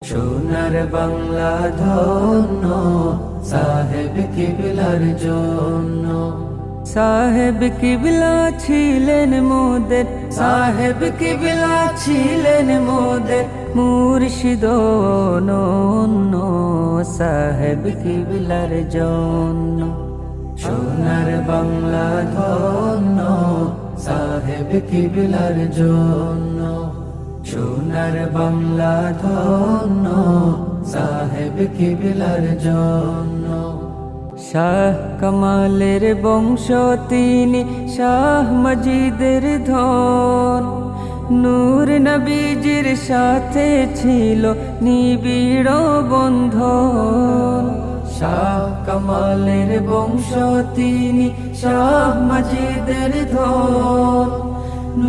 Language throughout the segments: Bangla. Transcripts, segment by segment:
সোনার বাংলা ধন্য সাহেব কিবলার জন্য। সাহেব কিবলা ছিলেন মোদের, সাহেব কিবলা ছিলেন মোদের মুর্শিদ অনন্য। সাহেব কিবলার জন্য সোনার বাংলা ধন্য সাহেব কিবলার জন্য। সোনার বাংলা ধন্য সাহেব কিবলার জন্য। শাহ কামালের বংশ তিনি, শাহ মজিদের ধন। নূর নবীজির সাথে ছিল নিবিড় বন্ধন। শাহ কামালের বংশ তিনি, শাহ মজিদের ধন।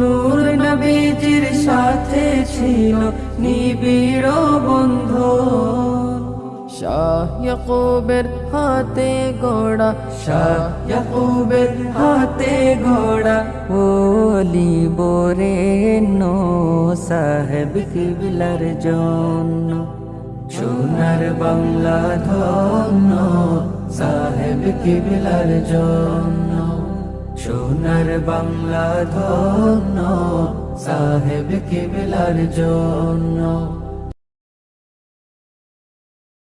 নূর নবীজির সাথে ছিল নিবিড় বন্ধন। শাহ ইয়াকুবের হাতে গড়া, শাহ ইয়াকুবের হাতে গড়া ওলি বরেণ্য সাহেব কিবলার জন্য। সোনার বাংলা ধন্য সাহেব কিবলার জন্য। সোনার বাংলা ধন্য সাহেব কিবলার জন্য।